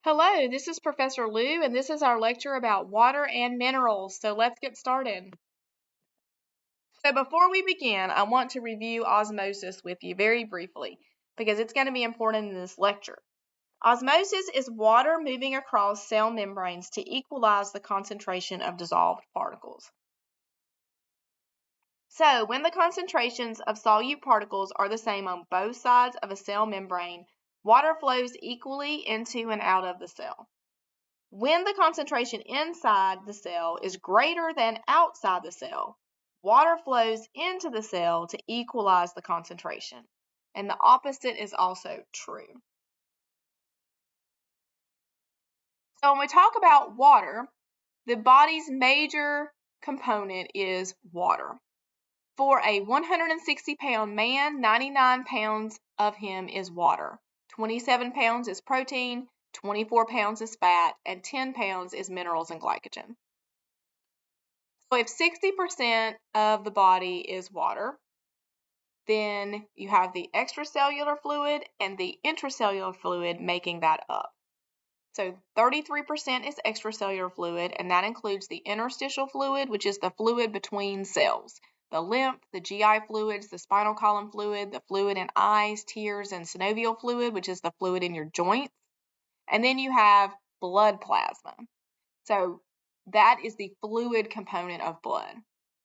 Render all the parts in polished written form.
Hello, this is Professor Lou, and this is our lecture about water and minerals. So let's get started. So before we begin, I want to review osmosis with you very briefly because it's going to be important in this lecture. Osmosis is water moving across cell membranes to equalize the concentration of dissolved particles. So when the concentrations of solute particles are the same on both sides of a cell membrane, water flows equally into and out of the cell. When the concentration inside the cell is greater than outside the cell, water flows into the cell to equalize the concentration. And the opposite is also true. So when we talk about water, the body's major component is water. For a 160-pound man, 99 pounds of him is water. 27 pounds is protein, 24 pounds is fat, and 10 pounds is minerals and glycogen. So if 60% of the body is water, then you have the extracellular fluid and the intracellular fluid making that up. So 33% is extracellular fluid, and that includes the interstitial fluid, which is the fluid between cells. The lymph, the GI fluids, the spinal column fluid, the fluid in eyes, tears, and synovial fluid, which is the fluid in your joints. And then you have blood plasma. So that is the fluid component of blood.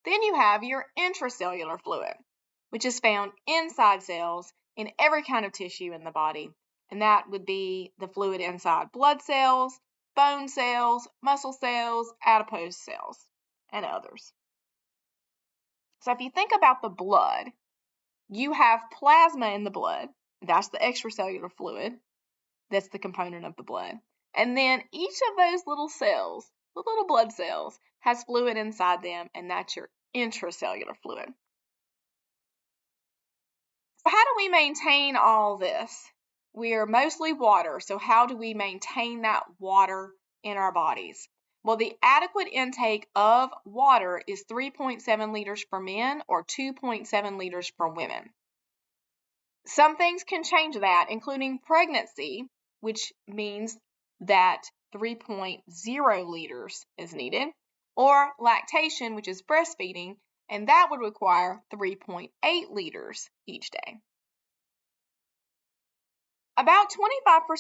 Then you have your intracellular fluid, which is found inside cells in every kind of tissue in the body. And that would be the fluid inside blood cells, bone cells, muscle cells, adipose cells, and others. So if you think about the blood, you have plasma in the blood. That's the extracellular fluid. That's the component of the blood. And then each of those little cells, the little blood cells, has fluid inside them, and that's your intracellular fluid. So how do we maintain all this? We are mostly water, so how do we maintain that water in our bodies? Well, the adequate intake of water is 3.7 liters for men or 2.7 liters for women. Some things can change that, including pregnancy, which means that 3.0 liters is needed, or lactation, which is breastfeeding, and that would require 3.8 liters each day. About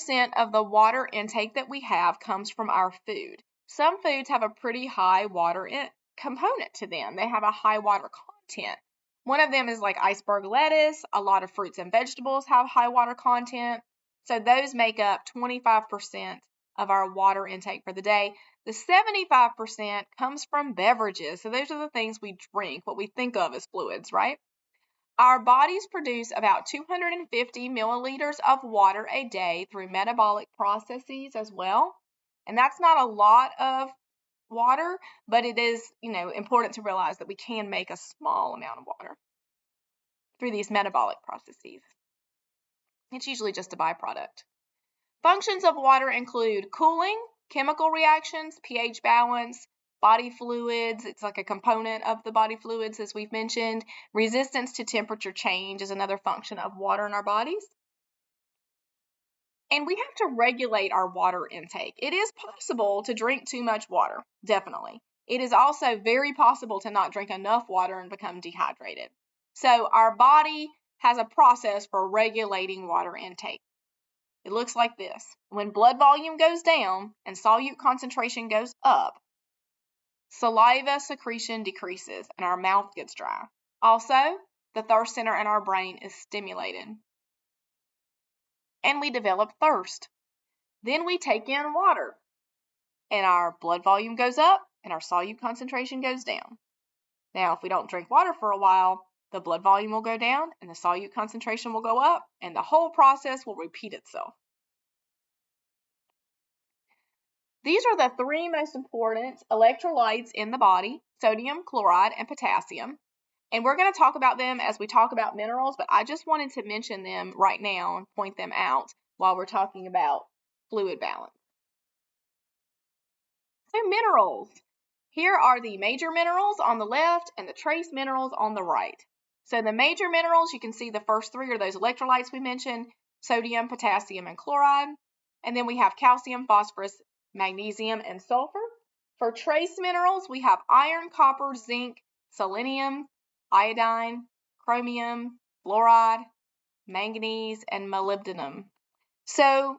25% of the water intake that we have comes from our food. Some foods have a pretty high water component to them. They have a high water content. One of them is like iceberg lettuce. A lot of fruits and vegetables have high water content. So those make up 25% of our water intake for the day. The 75% comes from beverages. So those are the things we drink, what we think of as fluids, right? Our bodies produce about 250 milliliters of water a day through metabolic processes as well. And that's not a lot of water, but it is, important to realize that we can make a small amount of water through these metabolic processes. It's usually just a byproduct. Functions of water include cooling, chemical reactions, pH balance, body fluids. It's like a component of the body fluids, as we've mentioned. Resistance to temperature change is another function of water in our bodies. And we have to regulate our water intake. It is possible to drink too much water, definitely. It is also very possible to not drink enough water and become dehydrated. So our body has a process for regulating water intake. It looks like this. When blood volume goes down and solute concentration goes up, saliva secretion decreases and our mouth gets dry. Also, the thirst center in our brain is stimulated. And we develop thirst. Then we take in water and our blood volume goes up and our solute concentration goes down. Now, if we don't drink water for a while, the blood volume will go down and the solute concentration will go up, and the whole process will repeat itself. These are the three most important electrolytes in the body: sodium, chloride, and potassium. And we're going to talk about them as we talk about minerals, but I just wanted to mention them right now and point them out while we're talking about fluid balance. So minerals. Here are the major minerals on the left and the trace minerals on the right. So the major minerals, you can see the first three are those electrolytes we mentioned: sodium, potassium, and chloride. And then we have calcium, phosphorus, magnesium, and sulfur. For trace minerals, we have iron, copper, zinc, selenium, iodine, chromium, fluoride, manganese, and molybdenum. So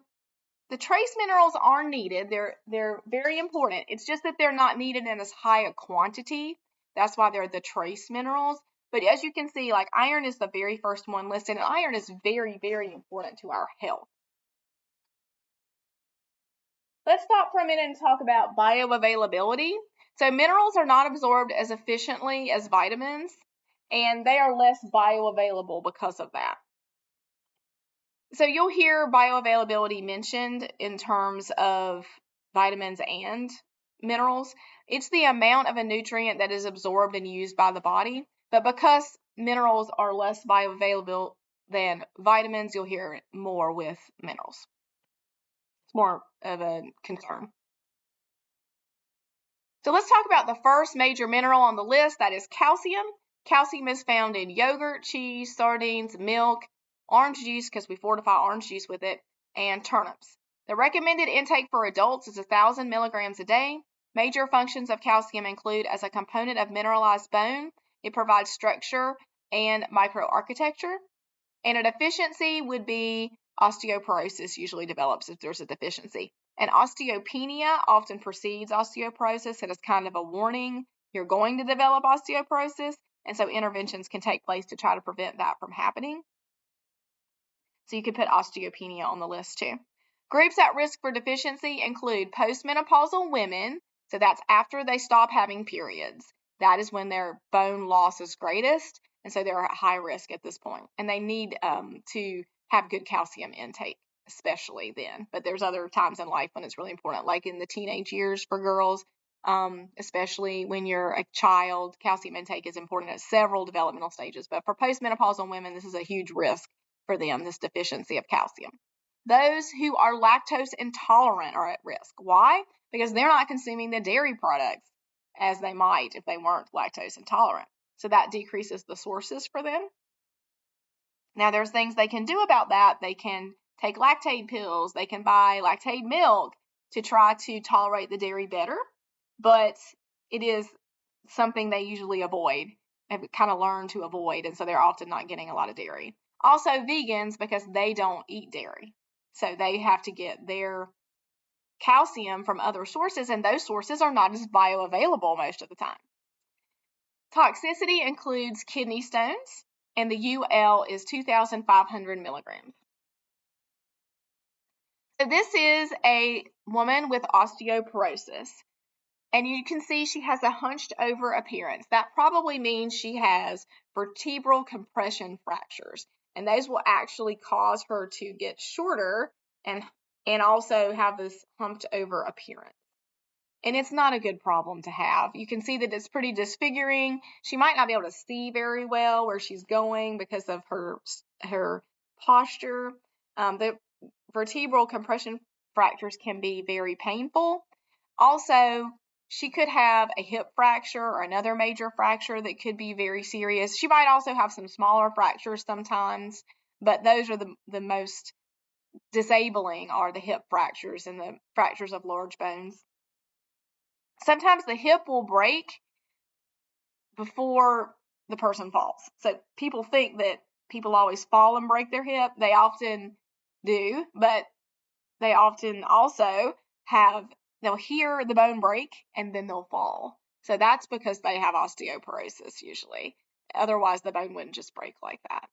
the trace minerals are needed. They're very important. It's just that they're not needed in as high a quantity. That's why they're the trace minerals. But as you can see, like iron is the very first one listed, and iron is very, very important to our health. Let's stop for a minute and talk about bioavailability. So minerals are not absorbed as efficiently as vitamins, and they are less bioavailable because of that. So you'll hear bioavailability mentioned in terms of vitamins and minerals. It's the amount of a nutrient that is absorbed and used by the body. But because minerals are less bioavailable than vitamins, you'll hear it more with minerals. It's more of a concern. So let's talk about the first major mineral on the list, that is calcium. Calcium is found in yogurt, cheese, sardines, milk, orange juice, because we fortify orange juice with it, and turnips. The recommended intake for adults is 1,000 milligrams a day. Major functions of calcium include as a component of mineralized bone, it provides structure and microarchitecture, and a deficiency would be osteoporosis usually develops if there's a deficiency. And osteopenia often precedes osteoporosis. It is kind of a warning you're going to develop osteoporosis, and so interventions can take place to try to prevent that from happening. So you could put osteopenia on the list too. Groups at risk for deficiency include postmenopausal women, so that's after they stop having periods. That is when their bone loss is greatest, and so they're at high risk at this point. And they need to have good calcium intake, especially then. But there's other times in life when it's really important, like in the teenage years for girls, especially when you're a child. Calcium intake is important at several developmental stages. But for postmenopausal women, this is a huge risk for them, this deficiency of calcium. Those who are lactose intolerant are at risk. Why? Because they're not consuming the dairy products as they might if they weren't lactose intolerant. So that decreases the sources for them. Now, there's things they can do about that. They can take lactate pills. They can buy lactate milk to try to tolerate the dairy better. But it is something they usually avoid, have kind of learned to avoid, and so they're often not getting a lot of dairy. Also vegans, because they don't eat dairy. So they have to get their calcium from other sources, and those sources are not as bioavailable most of the time. Toxicity includes kidney stones, and the UL is 2,500 milligrams. So this is a woman with osteoporosis. And you can see she has a hunched over appearance. That probably means she has vertebral compression fractures. And those will actually cause her to get shorter and also have this humped over appearance. And it's not a good problem to have. You can see that it's pretty disfiguring. She might not be able to see very well where she's going because of her posture. The vertebral compression fractures can be very painful. Also, she could have a hip fracture or another major fracture that could be very serious. She might also have some smaller fractures sometimes, but those are the most disabling are the hip fractures and the fractures of large bones. Sometimes the hip will break before the person falls. So people think that people always fall and break their hip. They often do, but they often also they'll hear the bone break and then they'll fall. So that's because they have osteoporosis usually. Otherwise, the bone wouldn't just break like that.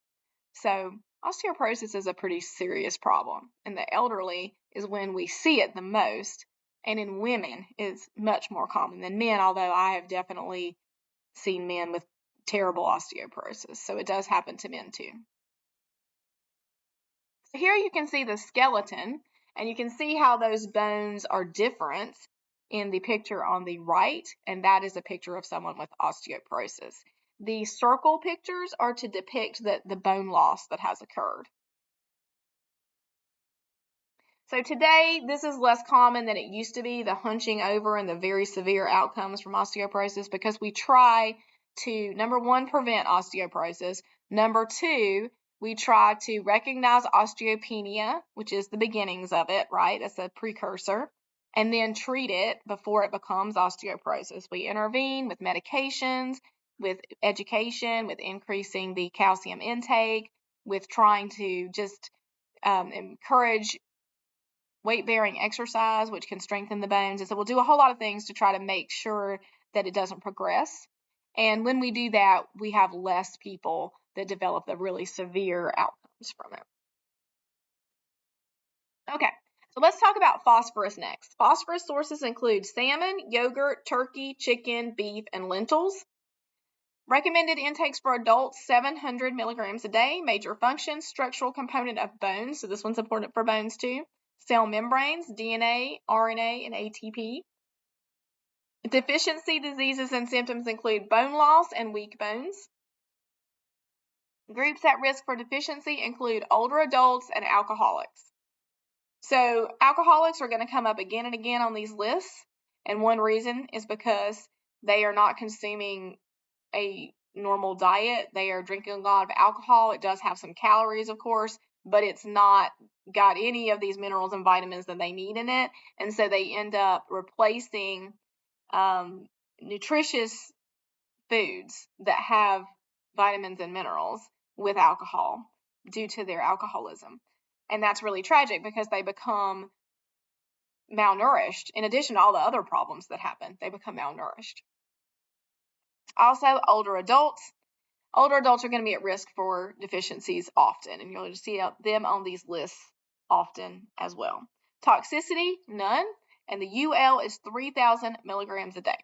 So osteoporosis is a pretty serious problem. In the elderly is when we see it the most, and in women it's much more common than men, although I have definitely seen men with terrible osteoporosis. So it does happen to men too. So here you can see the skeleton, and you can see how those bones are different in the picture on the right, and that is a picture of someone with osteoporosis. The circle pictures are to depict the bone loss that has occurred. So today, this is less common than it used to be, the hunching over and the very severe outcomes from osteoporosis, because we try to, number one, prevent osteoporosis. Number two, We try to recognize osteopenia, which is the beginnings of it, right? It's a precursor, and then treat it before it becomes osteoporosis. We intervene with medications, with education, with increasing the calcium intake, with trying to just encourage weight-bearing exercise, which can strengthen the bones. And so we'll do a whole lot of things to try to make sure that it doesn't progress. And when we do that, we have less people that develop the really severe outcomes from it. Okay, so let's talk about phosphorus next. Phosphorus sources include salmon, yogurt, turkey, chicken, beef, and lentils. Recommended intakes for adults, 700 milligrams a day. Major functions, structural component of bones. So this one's important for bones too. Cell membranes, DNA, RNA, and ATP. Deficiency diseases and symptoms include bone loss and weak bones. Groups at risk for deficiency include older adults and alcoholics. So alcoholics are going to come up again and again on these lists. And one reason is because they are not consuming a normal diet. They are drinking a lot of alcohol. It does have some calories, of course, but it's not got any of these minerals and vitamins that they need in it. And so they end up replacing nutritious foods that have vitamins and minerals with alcohol due to their alcoholism. And that's really tragic because they become malnourished. In addition to all the other problems that happen, they become malnourished. Also, older adults. Older adults are going to be at risk for deficiencies often, and you'll see them on these lists often as well. Toxicity, none, and the UL is 3,000 milligrams a day.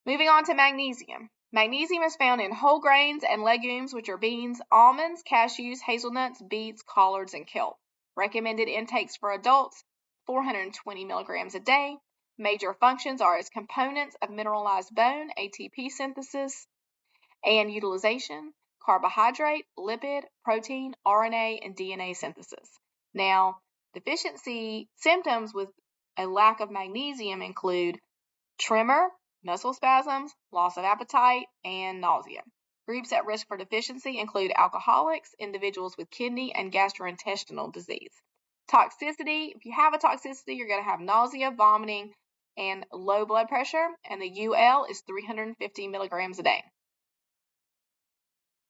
Moving on to magnesium. Magnesium is found in whole grains and legumes, which are beans, almonds, cashews, hazelnuts, beets, collards, and kelp. Recommended intakes for adults, 420 milligrams a day. Major functions are as components of mineralized bone, ATP synthesis, and utilization, carbohydrate, lipid, protein, RNA, and DNA synthesis. Now, deficiency symptoms with a lack of magnesium include tremor, muscle spasms, loss of appetite, and nausea. Groups at risk for deficiency include alcoholics, individuals with kidney and gastrointestinal disease. Toxicity, if you have a toxicity, you're going to have nausea, vomiting, and low blood pressure, and the UL is 350 milligrams a day.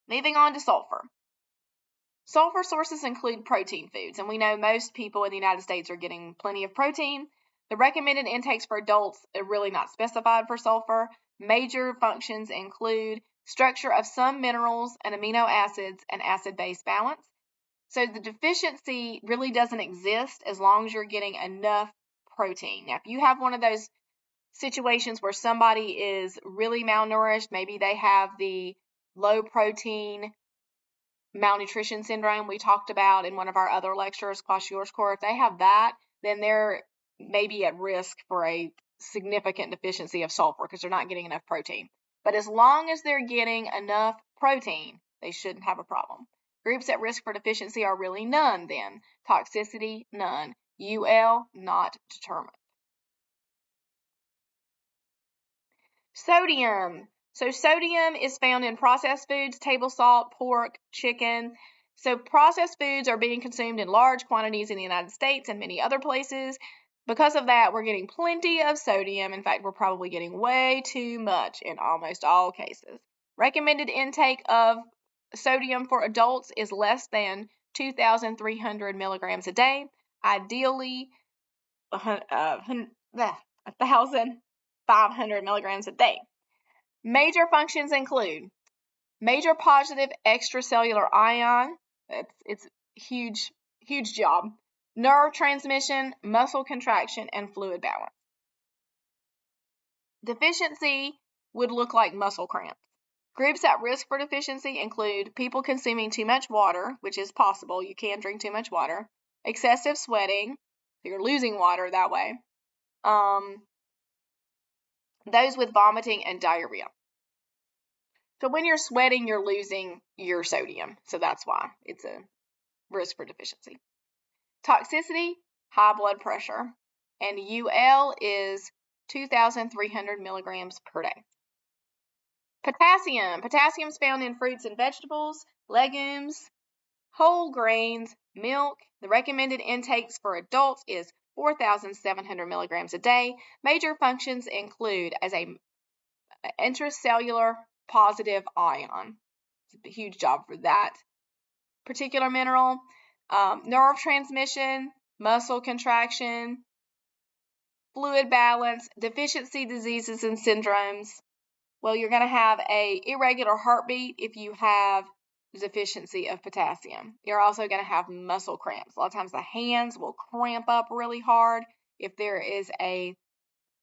Moving on to sulfur. Sulfur sources include protein foods, and we know most people in the United States are getting plenty of protein. The recommended intakes for adults are really not specified for sulfur. Major functions include structure of some minerals and amino acids and acid-base balance. So the deficiency really doesn't exist as long as you're getting enough protein. Now, if you have one of those situations where somebody is really malnourished, maybe they have the low protein malnutrition syndrome we talked about in one of our other lectures, Kwashiorkor, if they have that, then they're maybe at risk for a significant deficiency of sulfur because they're not getting enough protein. But as long as they're getting enough protein, they shouldn't have a problem. Groups at risk for deficiency are really none then. Toxicity, none. UL, not determined. Sodium. So sodium is found in processed foods, table salt, pork, chicken. So processed foods are being consumed in large quantities in the United States and many other places. Because of that, we're getting plenty of sodium. In fact, we're probably getting way too much in almost all cases. Recommended intake of sodium for adults is less than 2,300 milligrams a day. Ideally, 1,500 milligrams a day. Major functions include major positive extracellular ion. It's huge job. Nerve transmission, muscle contraction, and fluid balance. Deficiency would look like muscle cramps. Groups at risk for deficiency include people consuming too much water, which is possible. You can drink too much water. Excessive sweating, so you're losing water that way. Those with vomiting and diarrhea. So when you're sweating, you're losing your sodium. So that's why it's a risk for deficiency. Toxicity, high blood pressure, and UL is 2,300 milligrams per day. Potassium. Potassium is found in fruits and vegetables. legumes, whole grains, milk. The recommended intakes for adults is 4,700 milligrams a day. Major functions include as a intracellular positive ion. It's a huge job for that particular mineral. Nerve transmission, muscle contraction, fluid balance, deficiency diseases and syndromes. Well, you're going to have a irregular heartbeat if you have deficiency of potassium. You're also going to have muscle cramps. A lot of times the hands will cramp up really hard if there is a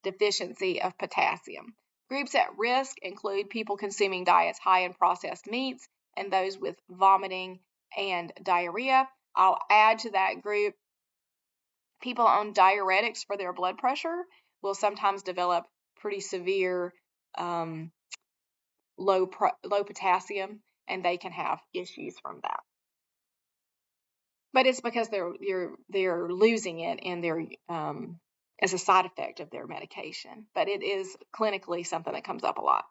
deficiency of potassium. Groups at risk include people consuming diets high in processed meats and those with vomiting and diarrhea. I'll add to that group people on diuretics for their blood pressure will sometimes develop pretty severe low potassium, and they can have issues from that. But it's because they're losing it in their as a side effect of their medication. But it is clinically something that comes up a lot.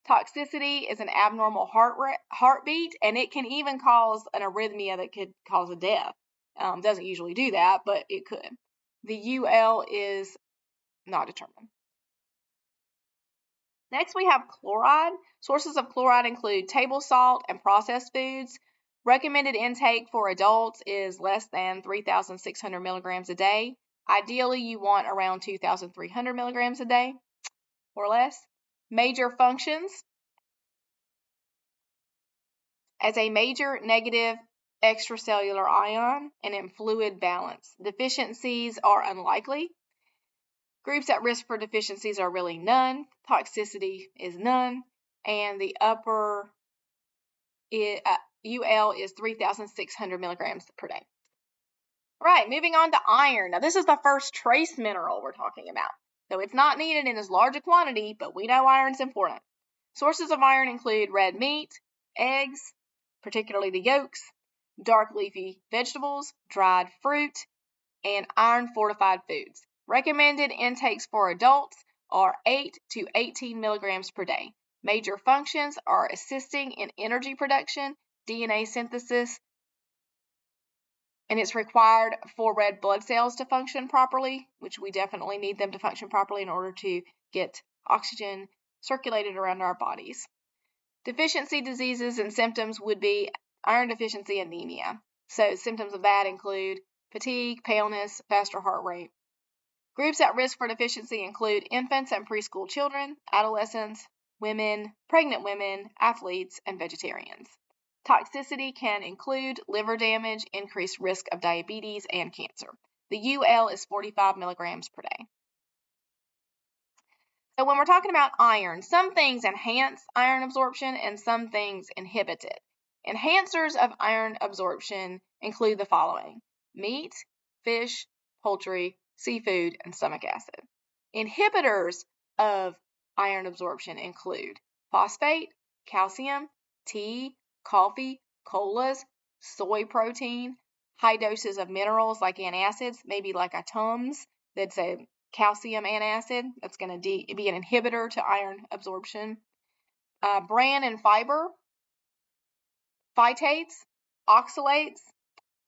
Toxicity is an abnormal heartbeat, and it can even cause an arrhythmia that could cause a death. Doesn't usually do that, but it could. The UL is not determined. Next, we have chloride. Sources of chloride include table salt and processed foods. Recommended intake for adults is less than 3,600 milligrams a day. Ideally, you want around 2,300 milligrams a day or less. Major functions. As a major negative extracellular ion and in fluid balance. Deficiencies are unlikely. Groups at risk for deficiencies are really none. Toxicity is none. And the upper UL is 3,600 milligrams per day. All right, moving on to iron. Now, this is the first trace mineral we're talking about. So it's not needed in as large a quantity, but we know iron's important. Sources of iron include red meat, eggs, particularly the yolks, dark leafy vegetables, dried fruit, and iron-fortified foods. Recommended intakes for adults are 8 to 18 milligrams per day. Major functions are assisting in energy production, DNA synthesis, and it's required for red blood cells to function properly, which we definitely need them to function properly in order to get oxygen circulated around our bodies. Deficiency diseases and symptoms would be iron deficiency anemia. So symptoms of that include fatigue, paleness, faster heart rate. Groups at risk for deficiency include infants and preschool children, adolescents, women, pregnant women, athletes, and vegetarians. Toxicity can include liver damage, increased risk of diabetes, and cancer. The UL is 45 milligrams per day. So when we're talking about iron, some things enhance iron absorption and some things inhibit it. Enhancers of iron absorption include the following: meat, fish, poultry, seafood, and stomach acid. Inhibitors of iron absorption include phosphate, calcium, tea, coffee, colas, soy protein, high doses of minerals like antacids, maybe like a Tums that's a calcium antacid. That's going to be an inhibitor to iron absorption. Bran and fiber, phytates, oxalates,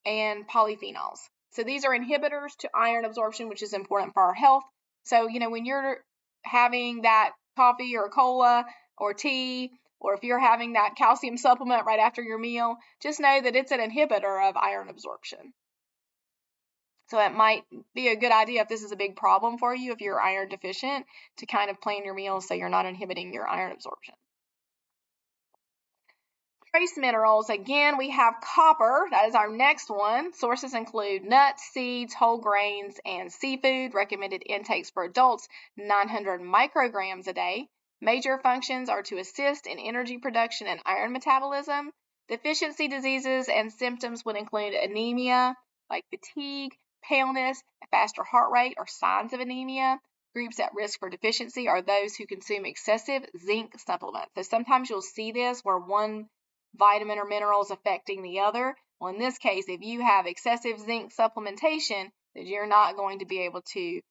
and polyphenols. So these are inhibitors to iron absorption, which is important for our health. So, when you're having that coffee or cola or tea, or if you're having that calcium supplement right after your meal, just know that it's an inhibitor of iron absorption. So it might be a good idea if this is a big problem for you, if you're iron deficient, to kind of plan your meals so you're not inhibiting your iron absorption. Trace minerals, again, we have copper. That is our next one. Sources include nuts, seeds, whole grains, and seafood. Recommended intakes for adults, 900 micrograms a day. Major functions are to assist in energy production and iron metabolism. Deficiency diseases and symptoms would include anemia, like fatigue, paleness, a faster heart rate are signs of anemia. Groups at risk for deficiency are those who consume excessive zinc supplements. So sometimes you'll see this where one vitamin or mineral is affecting the other. Well, in this case, if you have excessive zinc supplementation, then you're not going to be able to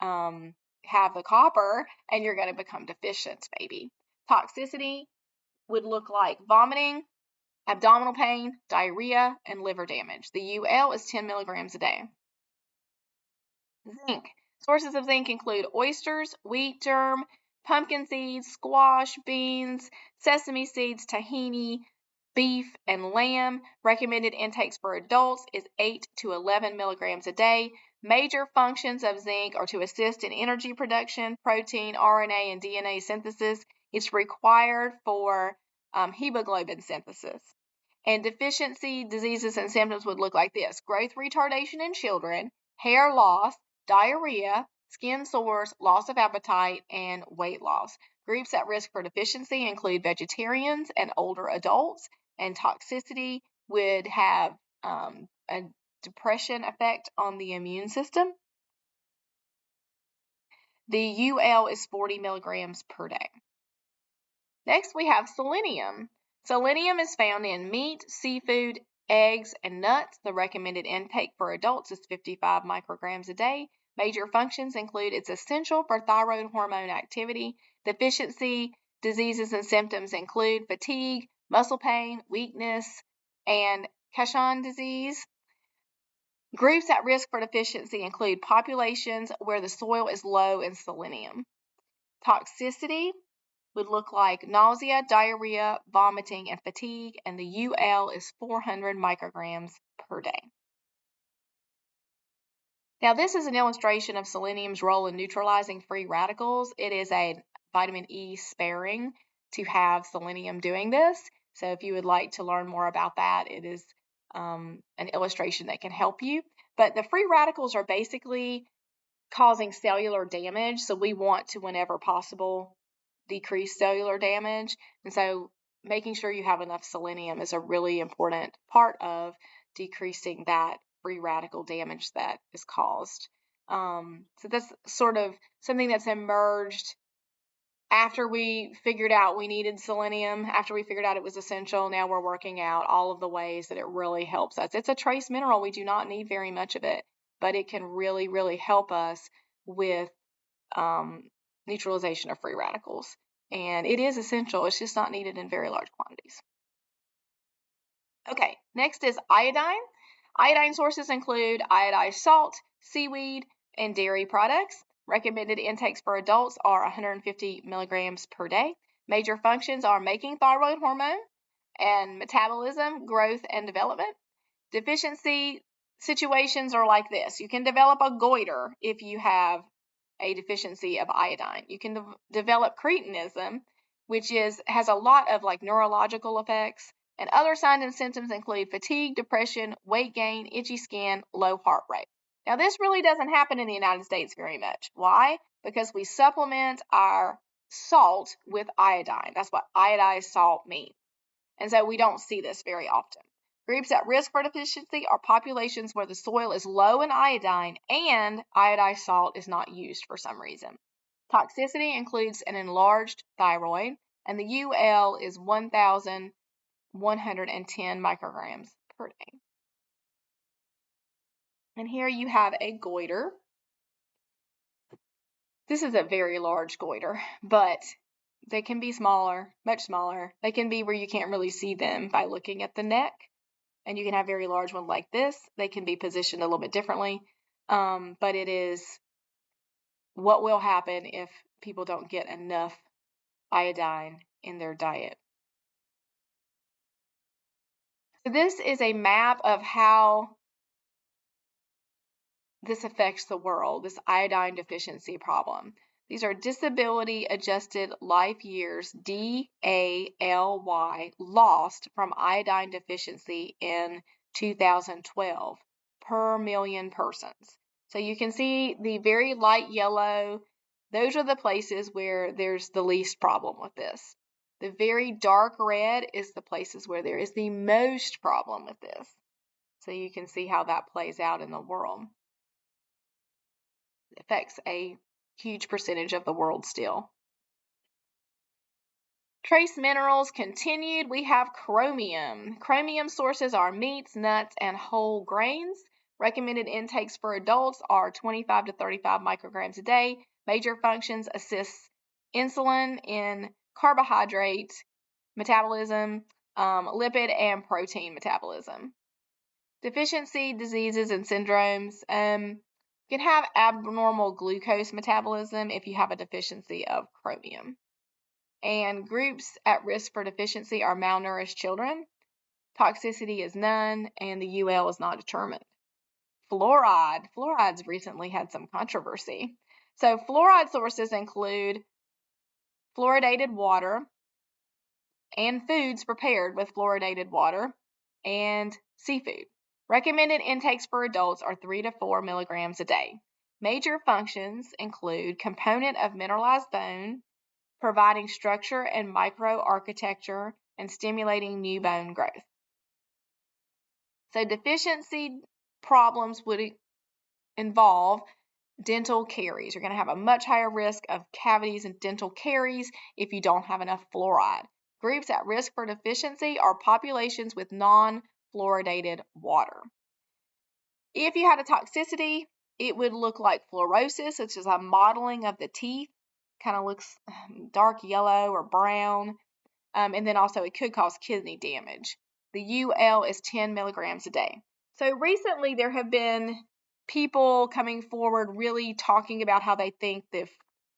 have the copper, and you're going to become deficient, maybe. Toxicity would look like vomiting, abdominal pain, diarrhea, and liver damage. The UL is 10 milligrams a day. Zinc. Sources of zinc include oysters, wheat germ, pumpkin seeds, squash, beans, sesame seeds, tahini, beef, and lamb. Recommended intakes for adults is 8 to 11 milligrams a day. Major functions of zinc are to assist in energy production, protein, RNA, and DNA synthesis. It's required for hemoglobin synthesis. And deficiency diseases and symptoms would look like this: growth retardation in children, hair loss, diarrhea, skin sores, loss of appetite, and weight loss. Groups at risk for deficiency include vegetarians and older adults, and toxicity would have a depression effect on the immune system. The UL is 40 milligrams per day. Next, we have selenium. Selenium is found in meat, seafood, eggs, and nuts. The recommended intake for adults is 55 micrograms a day. Major functions include it's essential for thyroid hormone activity. Deficiency diseases and symptoms include fatigue, muscle pain, weakness, and Cachon disease. Groups at risk for deficiency include populations where the soil is low in selenium. Toxicity would look like nausea, diarrhea, vomiting, and fatigue, and the UL is 400 micrograms per day. Now, this is an illustration of selenium's role in neutralizing free radicals. It is a vitamin E sparing to have selenium doing this. So if you would like to learn more about that, it is an illustration that can help you. But the free radicals are basically causing cellular damage, so we want to, whenever possible, decrease cellular damage. And so making sure you have enough selenium is a really important part of decreasing that free radical damage that is caused. So that's sort of something that's emerged after we figured out we needed selenium, after we figured out it was essential. Now we're working out all of the ways that it really helps us. It's a trace mineral. We do not need very much of it, but it can really, really help us with neutralization of free radicals. And it is essential. It's just not needed in very large quantities. Okay, next is iodine. Iodine sources include iodized salt, seaweed, and dairy products. Recommended intakes for adults are 150 milligrams per day. Major functions are making thyroid hormone and metabolism, growth, and development. Deficiency situations are like this. You can develop a goiter if you have a deficiency of iodine. You can develop cretinism, which has a lot of like neurological effects. And other signs and symptoms include fatigue, depression, weight gain, itchy skin, low heart rate. Now, this really doesn't happen in the United States very much. Why? Because we supplement our salt with iodine. That's what iodized salt means. And so we don't see this very often. Groups at risk for deficiency are populations where the soil is low in iodine and iodized salt is not used for some reason. Toxicity includes an enlarged thyroid, and the UL is 1,110 micrograms per day. And here you have a goiter. This is a very large goiter, but they can be smaller, much smaller. They can be where you can't really see them by looking at the neck. And you can have very large ones like this. They can be positioned a little bit differently, but it is what will happen if people don't get enough iodine in their diet. So this is a map of how this affects the world, this iodine deficiency problem. These are disability adjusted life years, DALY, lost from iodine deficiency in 2012 per million persons. So you can see the very light yellow, those are the places where there's the least problem with this. The very dark red is the places where there is the most problem with this. So you can see how that plays out in the world. It affects a huge percentage of the world still. Trace minerals continued. We have chromium. Chromium sources are meats, nuts, and whole grains. Recommended intakes for adults are 25 to 35 micrograms a day. Major functions assist insulin in carbohydrate metabolism, lipid and protein metabolism. Deficiency diseases and syndromes. You can have abnormal glucose metabolism if you have a deficiency of chromium. And groups at risk for deficiency are malnourished children. Toxicity is none, and the UL is not determined. Fluoride. Fluoride's recently had some controversy. So fluoride sources include fluoridated water and foods prepared with fluoridated water and seafood. Recommended intakes for adults are 3 to 4 milligrams a day. Major functions include component of mineralized bone, providing structure and microarchitecture, and stimulating new bone growth. So deficiency problems would involve dental caries. You're going to have a much higher risk of cavities and dental caries if you don't have enough fluoride. Groups at risk for deficiency are populations with non-fluoridated water. If you had a toxicity, it would look like fluorosis, which is a mottling of the teeth, kind of looks dark yellow or brown, and then also it could cause kidney damage. The UL is 10 milligrams a day. So recently there have been people coming forward really talking about how they think the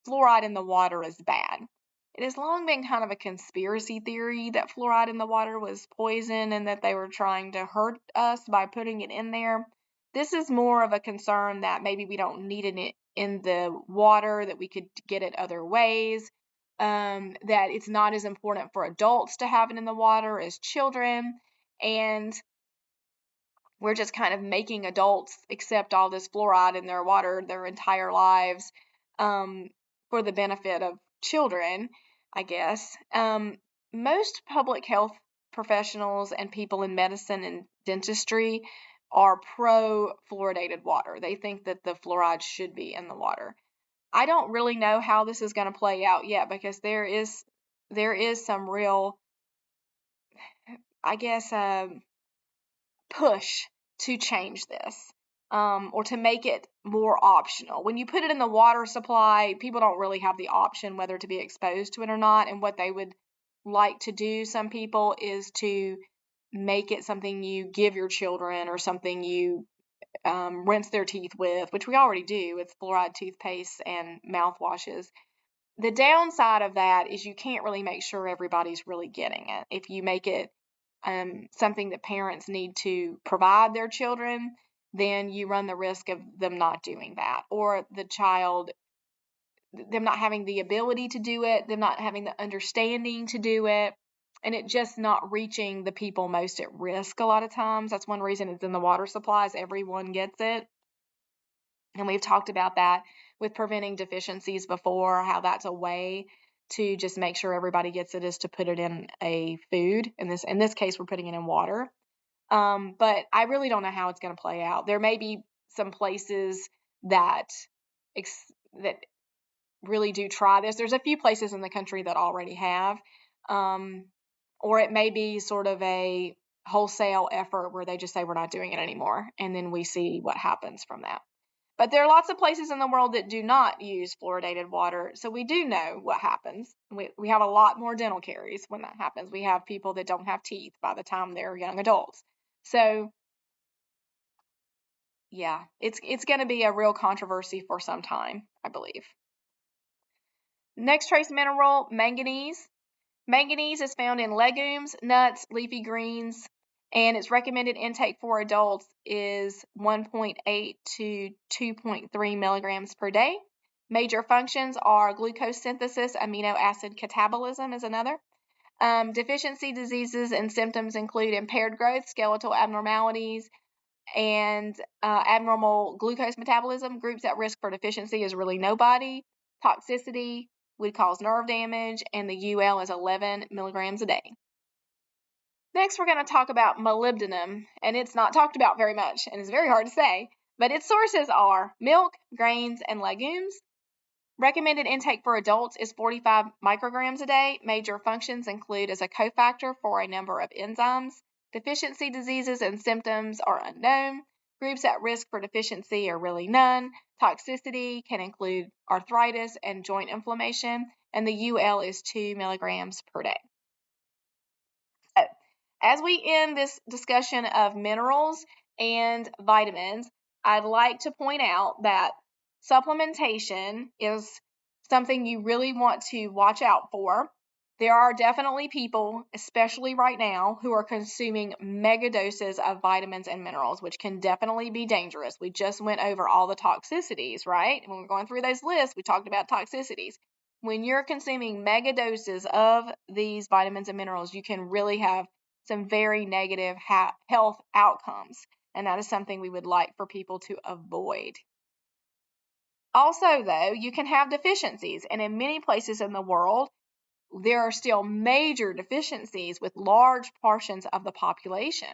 fluoride in the water is bad. It has long been kind of a conspiracy theory that fluoride in the water was poison and that they were trying to hurt us by putting it in there. This is more of a concern that maybe we don't need it in the water, that we could get it other ways, that it's not as important for adults to have it in the water as children, and we're just kind of making adults accept all this fluoride in their water their entire lives for the benefit of children, I guess. Most public health professionals and people in medicine and dentistry are pro-fluoridated water. They think that the fluoride should be in the water. I don't really know how this is going to play out yet, because there is some real, I guess, push to change this, or to make it more optional. When you put it in the water supply, people don't really have the option whether to be exposed to it or not. And what they would like to do, some people, is to make it something you give your children or something you rinse their teeth with, which we already do with fluoride toothpaste and mouthwashes. The downside of that is you can't really make sure everybody's really getting it. If you make it something that parents need to provide their children, then you run the risk of them not doing that, or the child, them not having the ability to do it, them not having the understanding to do it, and it just not reaching the people most at risk a lot of times. That's one reason it's in the water supplies. Everyone gets it. And we've talked about that with preventing deficiencies before, how that's a way to just make sure everybody gets it, is to put it in a food. In this case, we're putting it in water. But I really don't know how it's going to play out. There may be some places that that really do try this. There's a few places in the country that already have, or it may be sort of a wholesale effort where they just say we're not doing it anymore, and then we see what happens from that. But there are lots of places in the world that do not use fluoridated water, so we do know what happens. We have a lot more dental caries when that happens. We have people that don't have teeth by the time they're young adults. So, yeah, it's going to be a real controversy for some time, I believe. Next trace mineral, manganese. Manganese is found in legumes, nuts, leafy greens, and its recommended intake for adults is 1.8 to 2.3 milligrams per day. Major functions are glucose synthesis, amino acid catabolism is another. Deficiency diseases and symptoms include impaired growth, skeletal abnormalities, and abnormal glucose metabolism. Groups at risk for deficiency is really nobody. Toxicity would cause nerve damage, and the UL is 11 milligrams a day. Next, we're going to talk about molybdenum, and it's not talked about very much, and it's very hard to say, but its sources are milk, grains, and legumes. Recommended intake for adults is 45 micrograms a day. Major functions include as a cofactor for a number of enzymes. Deficiency diseases and symptoms are unknown. Groups at risk for deficiency are really none. Toxicity can include arthritis and joint inflammation, and the UL is 2 milligrams per day. So, As we end this discussion of minerals and vitamins, I'd like to point out that supplementation is something you really want to watch out for. There are definitely people, especially right now, who are consuming mega doses of vitamins and minerals, which can definitely be dangerous. We just went over all the toxicities, right? When we're going through those lists, we talked about toxicities. When you're consuming mega doses of these vitamins and minerals, you can really have some very negative health outcomes, and that is something we would like for people to avoid. Also, though, you can have deficiencies, and in many places in the world, there are still major deficiencies with large portions of the population.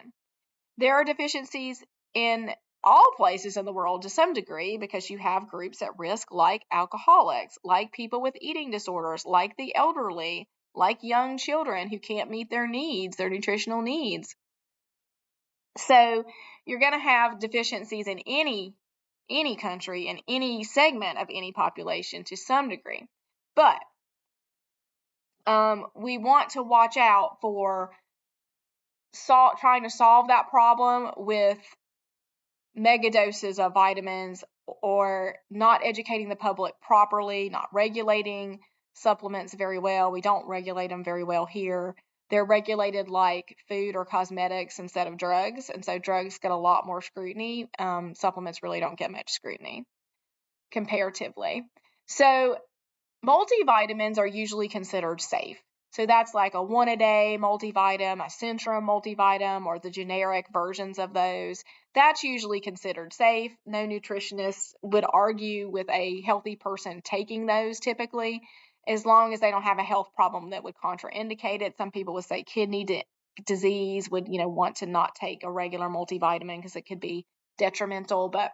There are deficiencies in all places in the world to some degree because you have groups at risk like alcoholics, like people with eating disorders, like the elderly, like young children who can't meet their needs, their nutritional needs. So you're going to have deficiencies in any country, in any segment of any population to some degree. But we want to watch out for trying to solve that problem with mega doses of vitamins or not educating the public properly, not regulating supplements very well. We don't regulate them very well here. They're regulated like food or cosmetics instead of drugs, and so drugs get a lot more scrutiny. Supplements really don't get much scrutiny comparatively. So multivitamins are usually considered safe. So that's like a 1-a-day multivitamin, a Centrum multivitamin, or the generic versions of those. That's usually considered safe. No nutritionist would argue with a healthy person taking those typically, as long as they don't have a health problem that would contraindicate it. Some people would say kidney disease would, want to not take a regular multivitamin because it could be detrimental, but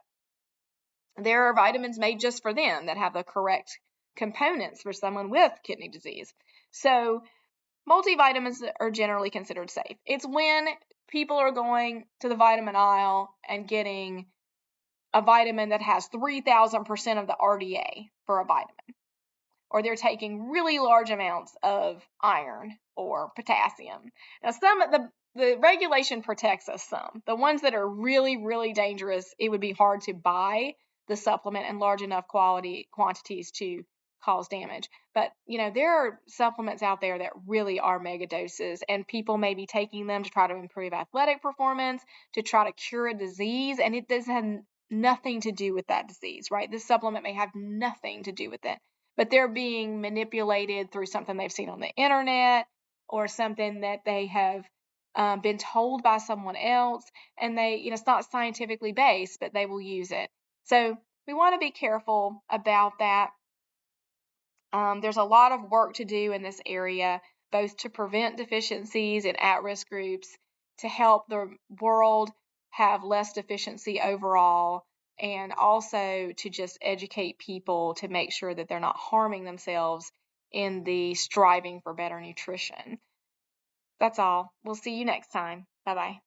there are vitamins made just for them that have the correct components for someone with kidney disease. So multivitamins are generally considered safe. It's when people are going to the vitamin aisle and getting a vitamin that has 3,000% of the RDA for a vitamin, or they're taking really large amounts of iron or potassium. Now, some of the regulation protects us some. The ones that are really, really dangerous, it would be hard to buy the supplement in large enough quantities to cause damage. But, there are supplements out there that really are mega doses, and people may be taking them to try to improve athletic performance, to try to cure a disease, and it does have nothing to do with that disease, right? This supplement may have nothing to do with it, but they're being manipulated through something they've seen on the internet or something that they have been told by someone else, and it's not scientifically based, but they will use it. So we want to be careful about that. There's a lot of work to do in this area, both to prevent deficiencies in at-risk groups, to help the world have less deficiency overall, and also to just educate people to make sure that they're not harming themselves in the striving for better nutrition. That's all. We'll see you next time. Bye-bye.